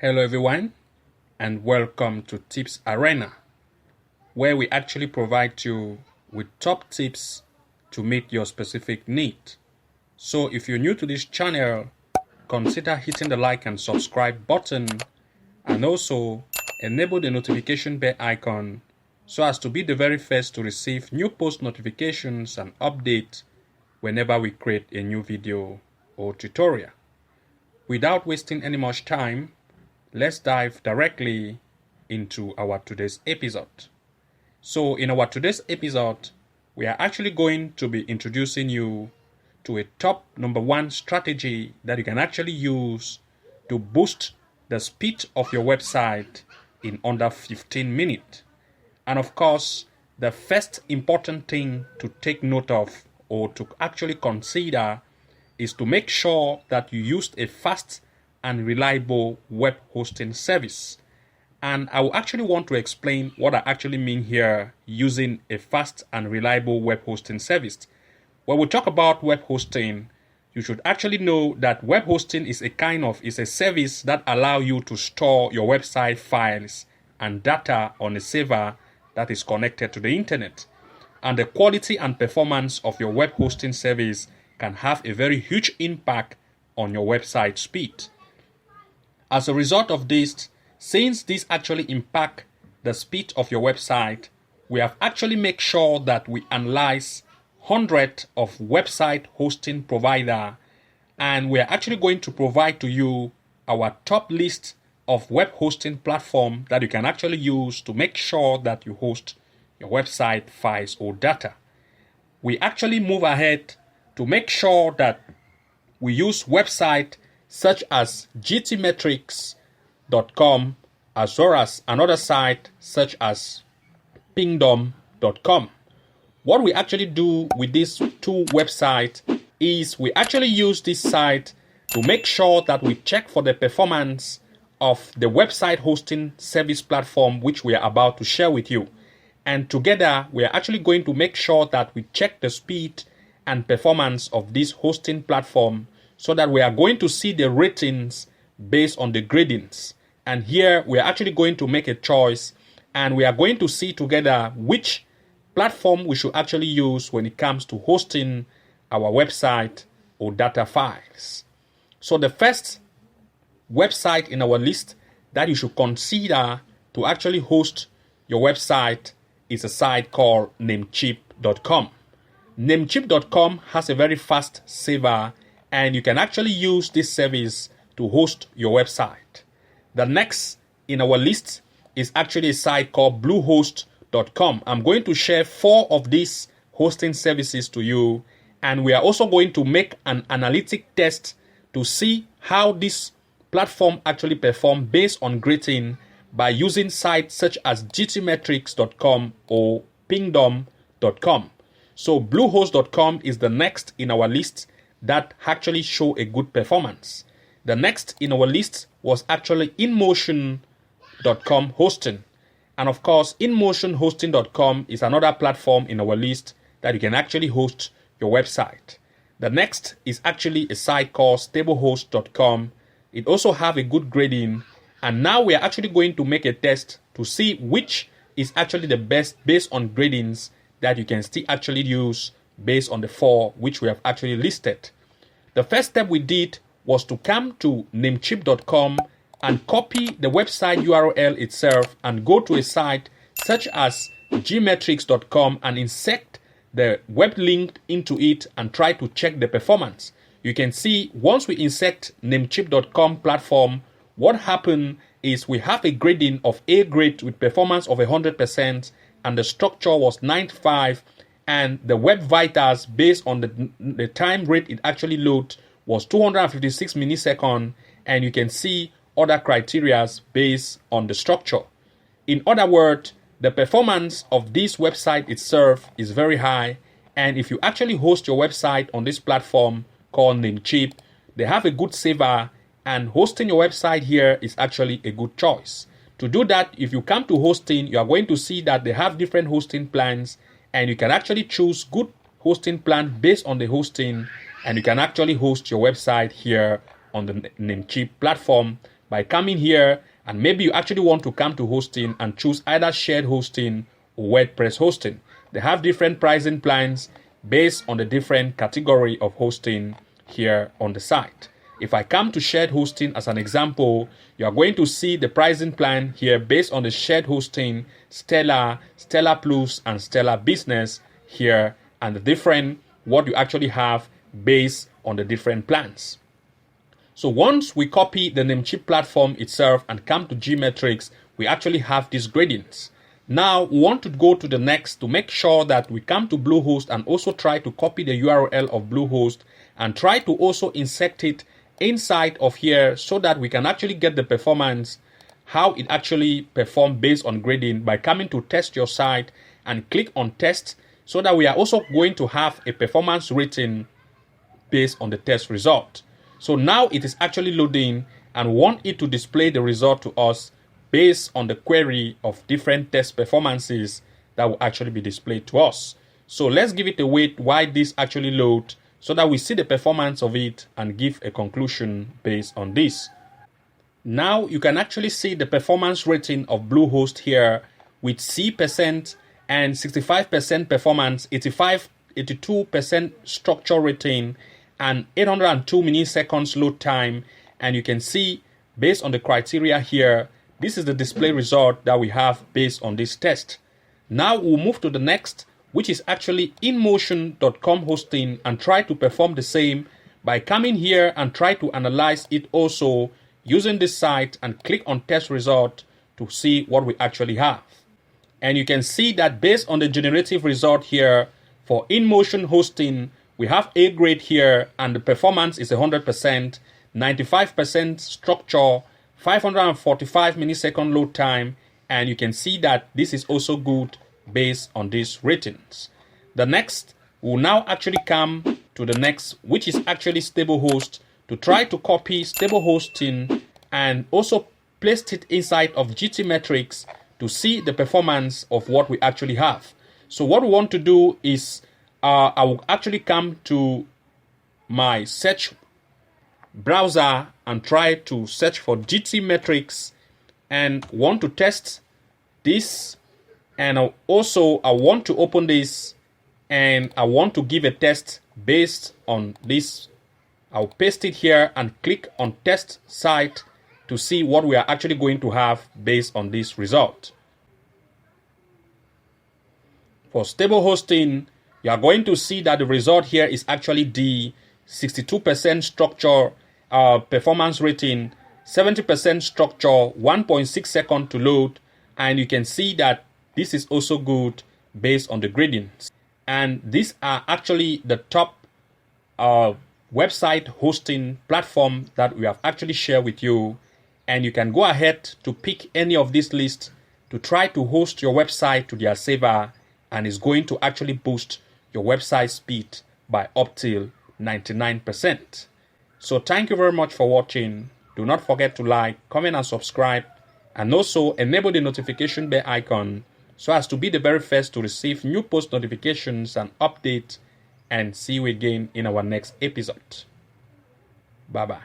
Hello everyone and welcome to Tips Arena, where we actually provide you with top tips to meet your specific need. So if you're new to this channel, consider hitting the like and subscribe button and also enable the notification bell icon so as to be the very first to receive new post notifications and updates whenever we create a new video or tutorial. Without wasting any much time, let's dive directly into our today's episode. So in our today's episode, we are actually going to be introducing you to a top number one strategy that you can actually use to boost the speed of your website in under 15 minutes. And of course, the first important thing to take note of or to actually consider is to make sure that you used a fast and reliable web hosting service. And I will actually want to explain what I actually mean here using a fast and reliable web hosting service. When we talk about web hosting, you should actually know that web hosting is a service that allows you to store your website files and data on a server that is connected to the internet. And the quality and performance of your web hosting service can have a very huge impact on your website speed. As a result of this, since this actually impact the speed of your website, we have actually made sure that we analyze hundreds of website hosting provider, and we are actually going to provide to you our top list of web hosting platform that you can actually use to make sure that you host your website files or data. We actually move ahead to make sure that we use website such as gtmetrix.com as well as another site such as pingdom.com. What we actually do with these two websites is we actually use this site to make sure that we check for the performance of the website hosting service platform which we are about to share with you. And together we are actually going to make sure that we check the speed and performance of this hosting platform so that we are going to see the ratings based on the gradings. And here we are actually going to make a choice and we are going to see together which platform we should actually use when it comes to hosting our website or data files. So the first website in our list that you should consider to actually host your website is a site called Namecheap.com. Namecheap.com has a very fast server and you can actually use this service to host your website. The next in our list is actually a site called Bluehost.com. I'm going to share 4 of these hosting services to you, and we are also going to make an analytic test to see how this platform actually performs based on grading by using sites such as gtmetrix.com or pingdom.com. So Bluehost.com is the next in our list that actually show a good performance. The next in our list was actually InMotion.com hosting. And of course, InMotionHosting.com is another platform in our list that you can actually host your website. The next is actually a site called StableHost.com. It also have a good grading. And now we are actually going to make a test to see which is actually the best based on gradings that you can still actually use based on the 4 which we have actually listed. The first step we did was to come to Namecheap.com and copy the website URL itself and go to a site such as gmetrix.com and insert the web link into it and try to check the performance. You can see once we insert Namecheap.com platform, what happened is we have a grading of A grade with performance of 100% and the structure was 95, and the web vitals based on the time rate it actually load was 256 milliseconds, and you can see other criteria based on the structure. In other words, the performance of this website itself is very high, and if you actually host your website on this platform called Namecheap, they have a good server, and hosting your website here is actually a good choice. To do that, if you come to hosting, you are going to see that they have different hosting plans, and you can actually choose good hosting plan based on the hosting, and you can actually host your website here on the Namecheap platform by coming here, and maybe you actually want to come to hosting and choose either shared hosting or WordPress hosting. They have different pricing plans based on the different category of hosting here on the site. If I come to shared hosting as an example, you are going to see the pricing plan here based on the shared hosting, Stellar, Stellar Plus, and Stellar Business here, and the different what you actually have based on the different plans. So once we copy the Namecheap platform itself and come to Gmetrics, we actually have these gradients. Now we want to go to the next to make sure that we come to Bluehost and also try to copy the URL of Bluehost and try to also insert it inside of here so that we can actually get the performance, how it actually performs based on grading by coming to test your site and click on test, so that we are also going to have a performance rating based on the test result. So now it is actually loading and want it to display the result to us based on the query of different test performances that will actually be displayed to us. So let's give it a wait while this actually loads so that we see the performance of it and give a conclusion based on this. Now you can actually see the performance rating of Bluehost here with C% and 65% performance, 82% structure rating, and 802 milliseconds load time. And you can see based on the criteria here, this is the display result that we have based on this test. Now we'll move to the next, which is actually InMotion.com hosting, and try to perform the same by coming here and try to analyze it also using this site and click on test result to see what we actually have. And you can see that based on the generative result here for InMotion hosting, we have A grade here and the performance is 100%, 95% structure, 545 millisecond load time, and you can see that this is also good based on these ratings. The next will now actually come to the next, which is actually StableHost, to try to copy stable hosting and also place it inside of GTmetrix to see the performance of what we actually have. So what we want to do is I will actually come to my search browser and try to search for GTmetrix and want to test this, and I want to open this and I want to give a test based on this. I'll paste it here and click on test site to see what we are actually going to have based on this result. For stable hosting, you are going to see that the result here is actually D, 62% structure, performance rating, 70% structure, 1.6 seconds to load, and you can see that this is also good based on the gradients. And these are actually the top website hosting platform that we have actually shared with you, and you can go ahead to pick any of this list to try to host your website to their server, and it's going to actually boost your website speed by up till 99%. So thank you very much for watching. Do not forget to like, comment, and subscribe, and also enable the notification bell icon so as to be the very first to receive new post notifications and updates. And see you again in our next episode. Bye bye.